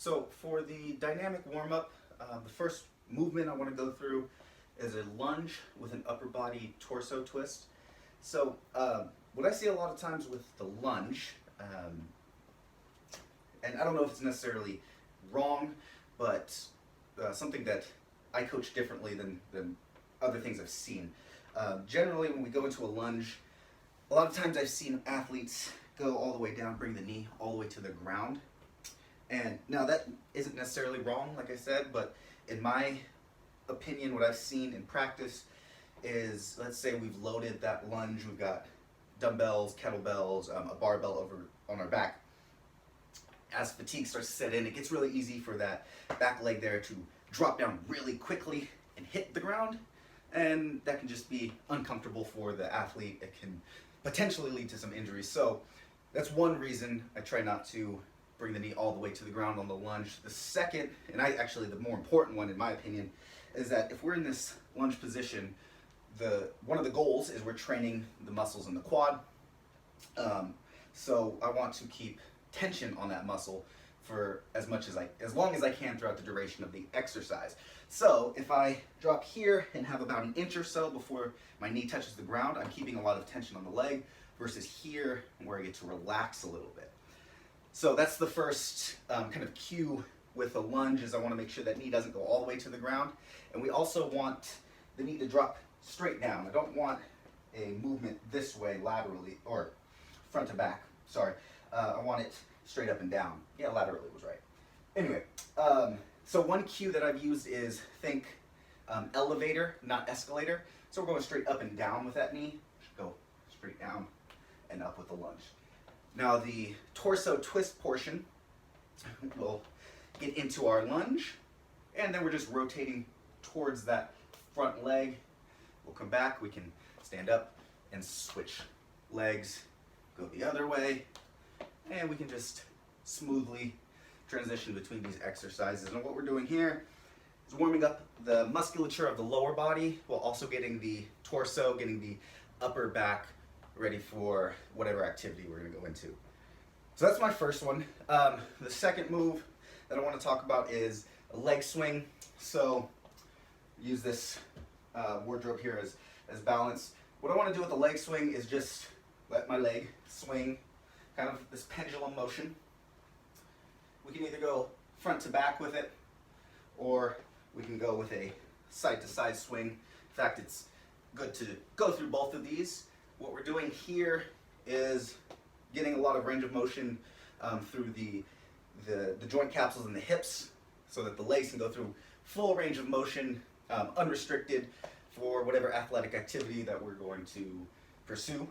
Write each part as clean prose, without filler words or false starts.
So for the dynamic warm-up, the first movement I want to go through is a lunge with an upper body torso twist. So what I see a lot of times with the lunge, and I don't know if it's necessarily wrong, but something that I coach differently than other things I've seen. Generally, when we go into a lunge, a lot of times I've seen athletes go all the way down, bring the knee all the way to the ground. And now that isn't necessarily wrong, like I said, but in my opinion, what I've seen in practice is, let's say we've loaded that lunge, we've got dumbbells, kettlebells, a barbell over on our back. As fatigue starts to set in, it gets really easy for that back leg there to drop down really quickly and hit the ground, and that can just be uncomfortable for the athlete. It can potentially lead to some injuries. So that's one reason I try not to bring the knee all the way to the ground on the lunge. The second, and actually the more important one in my opinion, is that if we're in this lunge position, one of the goals is we're training the muscles in the quad. So I want to keep tension on that muscle for as long as I can throughout the duration of the exercise. So if I drop here and have about an inch or so before my knee touches the ground, I'm keeping a lot of tension on the leg, versus here where I get to relax a little bit. So that's the first kind of cue with a lunge, is I want to make sure that knee doesn't go all the way to the ground. And we also want the knee to drop straight down. I don't want a movement this way laterally, or front to back, sorry. I want it straight up and down. Yeah, laterally was right. Anyway, so one cue that I've used is think elevator, not escalator. So we're going straight up and down with that knee. Should go straight down and up with the lunge. Now the torso twist portion, we'll get into our lunge, and then we're just rotating towards that front leg. We'll come back, we can stand up and switch legs, go the other way, and we can just smoothly transition between these exercises. And what we're doing here is warming up the musculature of the lower body while also getting the torso, getting the upper back ready for whatever activity we're going to go into. So that's my first one. The second move that I want to talk about is a leg swing. So use this wardrobe here as balance. What I want to do with the leg swing is just let my leg swing, kind of this pendulum motion. We can either go front to back with it, or we can go with a side to side swing. In fact, it's good to go through both of these. What we're doing here is getting a lot of range of motion through the joint capsules and the hips, so that the legs can go through full range of motion, unrestricted, for whatever athletic activity that we're going to pursue.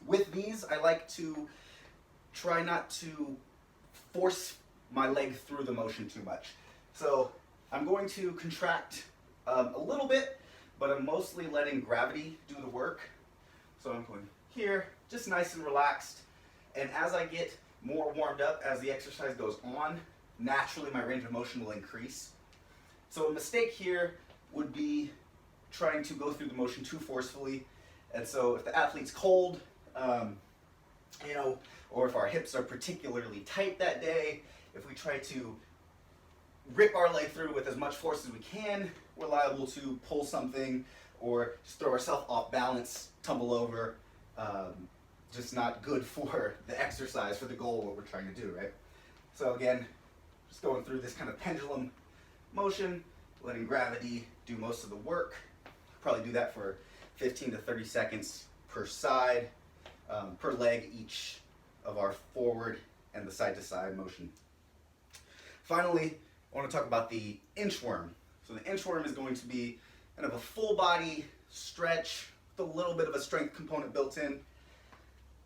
With these, I like to try not to force my leg through the motion too much. So I'm going to contract a little bit, but I'm mostly letting gravity do the work. So I'm going here, just nice and relaxed. And as I get more warmed up, as the exercise goes on, naturally my range of motion will increase. So a mistake here would be trying to go through the motion too forcefully. And so if the athlete's cold, or if our hips are particularly tight that day, if we try to rip our leg through with as much force as we can, we're liable to pull something or just throw ourselves off balance, tumble over. Just not good for the exercise, for the goal, what we're trying to do, right? So again, just going through this kind of pendulum motion, letting gravity do most of the work. Probably do that for 15 to 30 seconds per side, per leg, each of our forward and the side to side motion. Finally, I want to talk about the inchworm. So the inchworm is going to be kind of a full body stretch with a little bit of a strength component built in.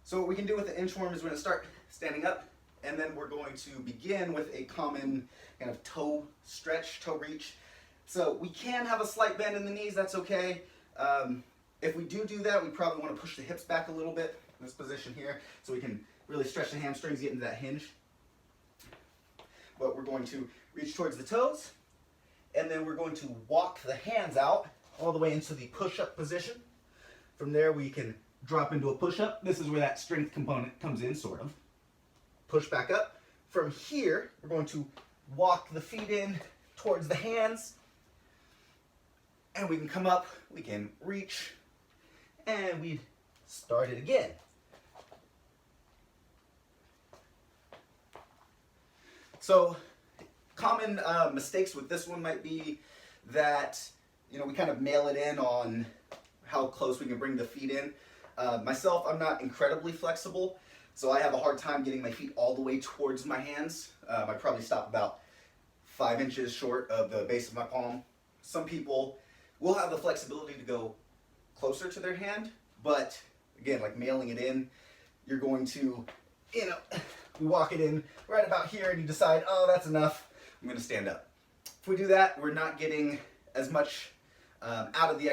So what we can do with the inchworm is we're going to start standing up, and then we're going to begin with a common kind of toe stretch, toe reach. So we can have a slight bend in the knees, that's okay. If we do that, we probably want to push the hips back a little bit in this position here, so we can really stretch the hamstrings, get into that hinge. But we're going to reach towards the toes, and then we're going to walk the hands out all the way into the push-up position. From there, we can drop into a push-up. This is where that strength component comes in, sort of. Push back up, from here, we're going to walk the feet in towards the hands, and we can come up, we can reach, and we start it again. So common mistakes with this one might be that, you know, we kind of mail it in on how close we can bring the feet in. Myself, I'm not incredibly flexible, so I have a hard time getting my feet all the way towards my hands. I probably stop about 5 inches short of the base of my palm. Some people will have the flexibility to go closer to their hand, but again, like mailing it in, you're going to, you know, we walk it in right about here and you decide, oh, that's enough, I'm going to stand up. If we do that, we're not getting as much out of the